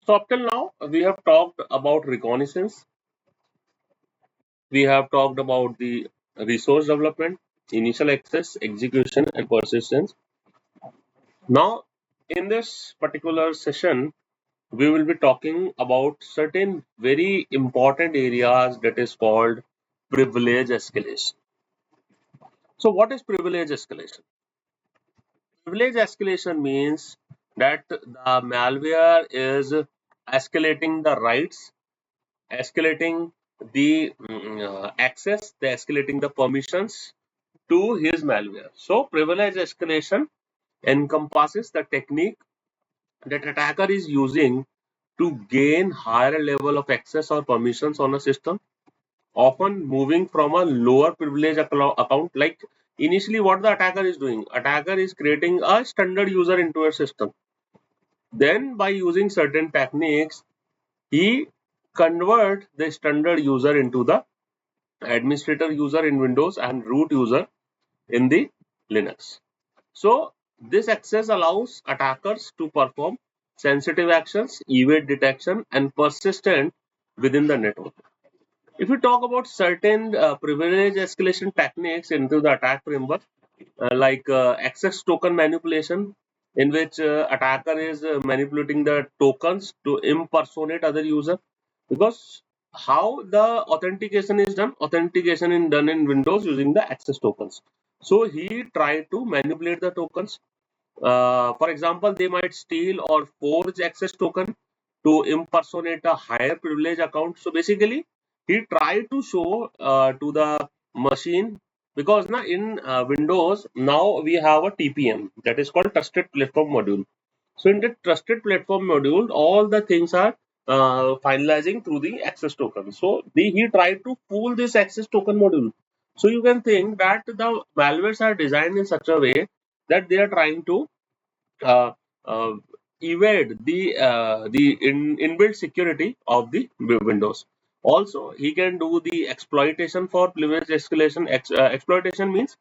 So up till now, we have talked about reconnaissance, we have talked about the resource development, initial access, execution, and persistence. Now, in this particular session, we will be talking about certain very important areas that is called privilege escalation. So, what is privilege escalation? Privilege escalation means that the malware is escalating the rights, escalating the access, the escalating the permissions to his malware. So, privilege escalation encompasses the technique that attacker is using to gain higher level of access or permissions on a system, often moving from a lower privilege account. Like initially, what the attacker is doing, attacker is creating a standard user into a system. Then, by using certain techniques, he convert the standard user into the administrator user in Windows and root user in the Linux. So this access allows attackers to perform sensitive actions, evade detection, and persistent within the network. If we talk about certain privilege escalation techniques into the attack framework, like access token manipulation, in which attacker is manipulating the tokens to impersonate other user, because how the authentication is done, authentication is done in Windows using the access tokens. So he tried to manipulate the tokens. For example, they might steal or forge access token to impersonate a higher privilege account. So basically, he tried to show to the machine, because now in Windows now we have a TPM, that is called Trusted Platform Module. So in the Trusted Platform Module, all the things are finalizing through the access token. So he tried to fool this access token module. So you can think that the malwares are designed in such a way that they are trying to uh, uh, evade the inbuilt security of the Windows. Also, he can do the exploitation for privilege escalation. Exploitation means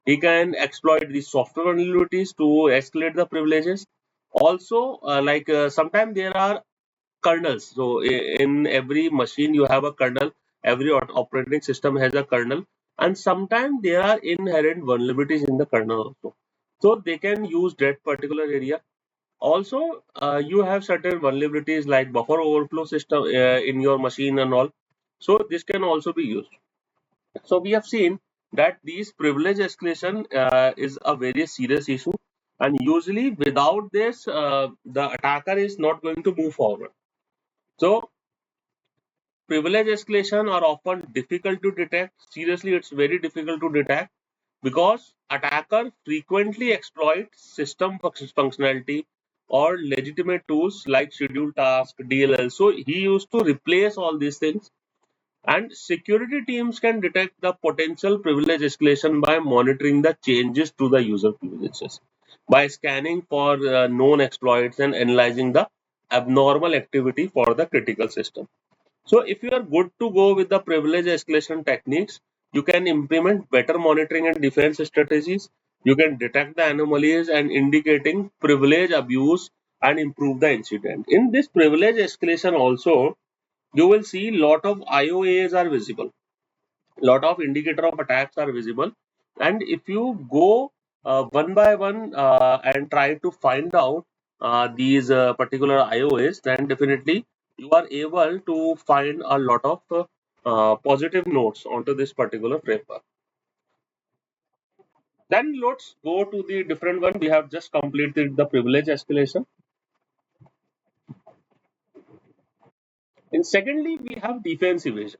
he can exploit the software vulnerabilities to escalate the privileges. Also, sometimes there are kernels. So in every machine you have a kernel. Every operating system has a kernel, and sometimes there are inherent vulnerabilities in the kernel also. So they can use that particular area. Also, you have certain vulnerabilities like buffer overflow system in your machine and all. So this can also be used. So we have seen that these privilege escalation is a very serious issue, and usually without this, the attacker is not going to move forward. So privilege escalation are often difficult to detect. Seriously, it's very difficult to detect because attacker frequently exploit system functionality or legitimate tools like schedule task, DLL. So he used to replace all these things, and security teams can detect the potential privilege escalation by monitoring the changes to the user privileges, by scanning for known exploits and analyzing the abnormal activity for the critical system. So if you are good to go with the privilege escalation techniques, you can implement better monitoring and defense strategies. You can detect the anomalies and indicating privilege abuse and improve the incident. In this privilege escalation also, you will see lot of IOAs are visible, lot of indicator of attacks are visible, and if you go one by one and try to find out these particular IOAs, then definitely you are able to find a lot of positive notes onto this particular framework. Then let's go to the different one. We have just completed the privilege escalation. And secondly, we have defense evasion.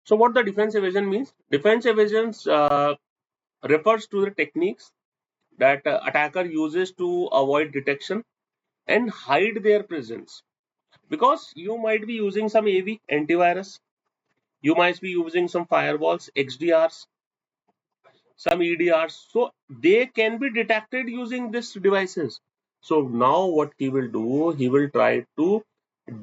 So what the defense evasion means? Defense evasion refers to the techniques that attacker uses to avoid detection and hide their presence, because you might be using some AV antivirus, you might be using some firewalls, XDRs, some EDRs, so they can be detected using these devices. So now what he will do, he will try to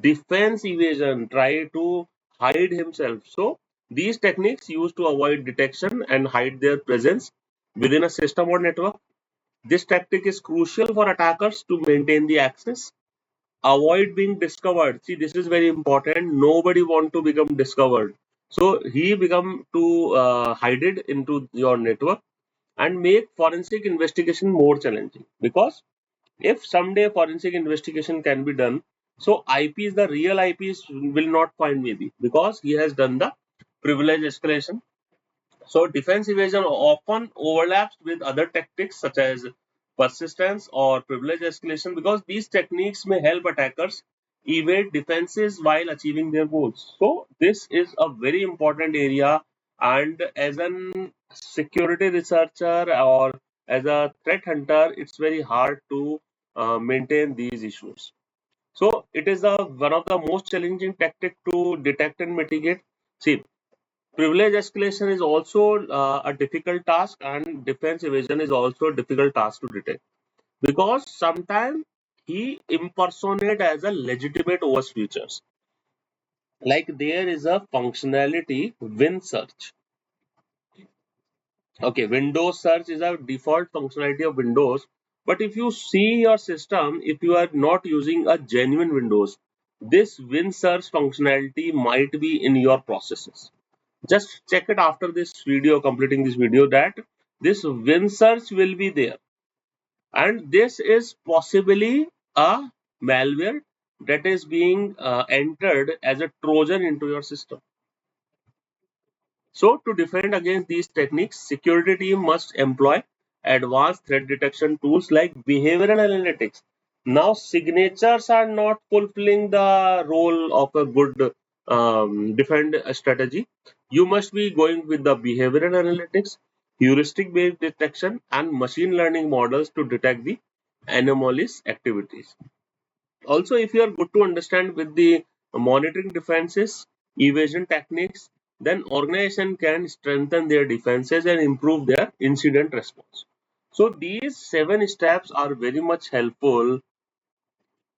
defense evasion, try to hide himself. So these techniques used to avoid detection and hide their presence within a system or network. This tactic is crucial for attackers to maintain the access, avoid being discovered. See, this is very important. Nobody want to become discovered. So he become to hide it into your network and make forensic investigation more challenging. Because if someday forensic investigation can be done, so IPs, the real IPs will not find maybe because he has done the privilege escalation. So defense evasion often overlaps with other tactics such as persistence or privilege escalation because these techniques may help attackers evade defenses while achieving their goals. So this is a very important area, and as an security researcher or as a threat hunter, it's very hard to maintain these issues. So it is one of the most challenging tactic to detect and mitigate. See, privilege escalation is also a difficult task, and defense evasion is also a difficult task to detect because sometimes he impersonate as a legitimate OS features. Like there is a functionality Win search. Okay, Windows search is a default functionality of Windows, but if you see your system, if you are not using a genuine Windows, this Win search functionality might be in your processes. Just check it after this video, completing this video, that this Win search will be there, and this is possibly a malware that is being entered as a Trojan into your system. So to defend against these techniques, security team must employ advanced threat detection tools like behavioral analytics. Now signatures are not fulfilling the role of a good defend strategy. You must be going with the behavioral analytics, heuristic based detection, and machine learning models to detect the anomalous activities. Also, if you are good to understand with the monitoring defenses, evasion techniques, then organization can strengthen their defenses and improve their incident response. So these 7 steps are very much helpful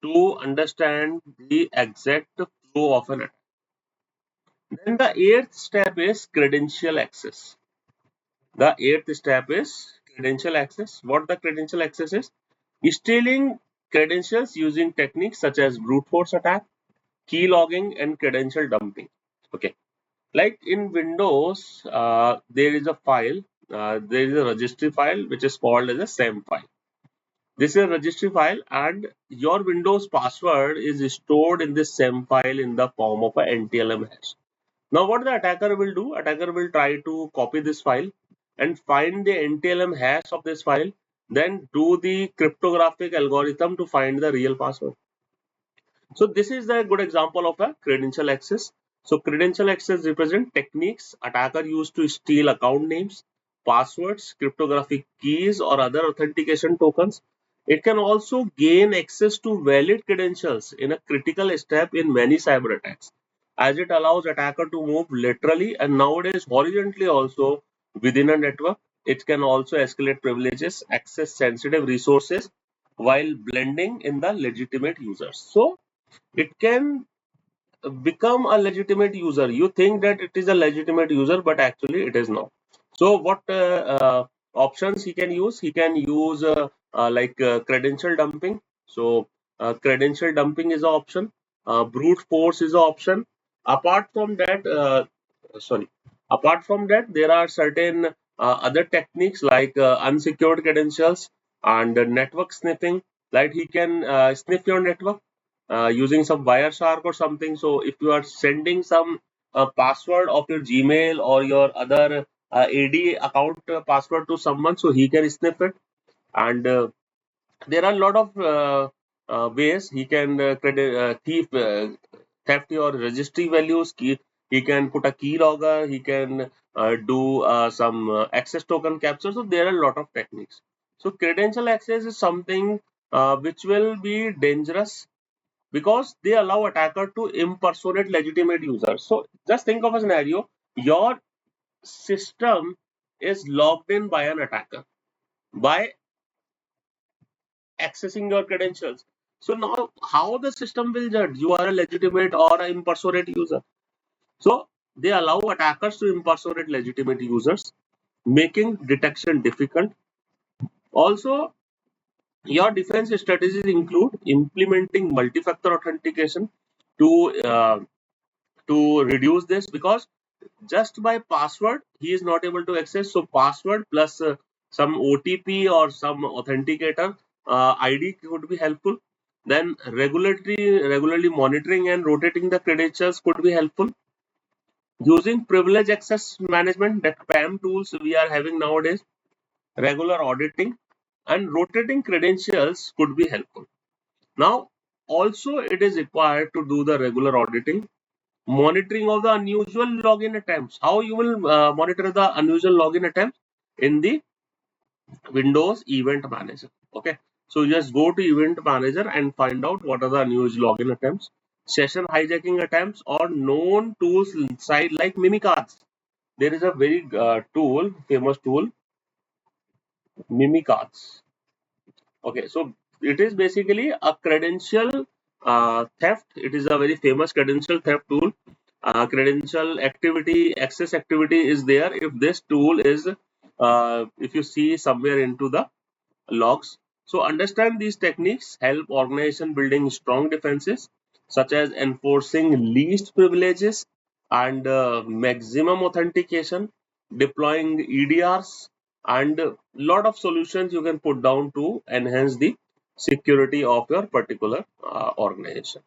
to understand the exact flow of an attack. Then the eighth step is credential access. The eighth step is credential access. What the credential access is? Stealing credentials using techniques such as brute force attack, key logging, and credential dumping. Okay, like in Windows, there is a file, there is a registry file which is called as a SAM file. This is a registry file, and your Windows password is stored in this SAM file in the form of a NTLM hash. Now, what the attacker will do? Attacker will try to copy this file and find the NTLM hash of this file, then do the cryptographic algorithm to find the real password. So this is a good example of a credential access. So credential access represent techniques attacker use to steal account names, passwords, cryptographic keys, or other authentication tokens. It can also gain access to valid credentials in a critical step in many cyber attacks, as it allows attacker to move laterally and nowadays horizontally also within a network. It can also escalate privileges, access sensitive resources while blending in the legitimate users. So it can become a legitimate user. You think that it is a legitimate user, but actually it is not. So what options he can use? He can use like credential dumping. So credential dumping is an option. Brute force is an option. Apart from that, sorry. Apart from that, there are certain other techniques like unsecured credentials and network sniffing. Like he can sniff your network using some Wireshark or something. So if you are sending some password of your Gmail or your other AD account password to someone, so he can sniff it. And there are a lot of ways he can keep theft your registry values. He can put a keylogger. He can do some access token capture. So there are a lot of techniques. So credential access is something which will be dangerous because they allow attacker to impersonate legitimate users. So just think of a scenario: your system is logged in by an attacker by accessing your credentials. So now how the system will judge you are a legitimate or an impersonate user? So they allow attackers to impersonate legitimate users, making detection difficult. Also, your defense strategies include implementing multi-factor authentication to uh, to reduce this, because just by password he is not able to access. So password plus some OTP or some authenticator ID could be helpful. Then regularly monitoring and rotating the credentials could be helpful. Using privilege access management, that PAM tools we are having nowadays, regular auditing and rotating credentials could be helpful. Now, also it is required to do the regular auditing, monitoring of the unusual login attempts. How you will monitor the unusual login attempts? In the Windows Event Manager. Okay, so just go to Event Manager and find out what are the unusual login attempts, session hijacking attempts, or known tools inside like Mimicards. There is a very famous tool, Mimicards. Okay, so it is basically a credential theft. It is a very famous credential theft tool. Credential activity, access activity is there if this tool is, if you see somewhere into the logs. So understand these techniques help organization building strong defenses, such as enforcing least privileges and maximum authentication, deploying EDRs, and a lot of solutions you can put down to enhance the security of your particular organization.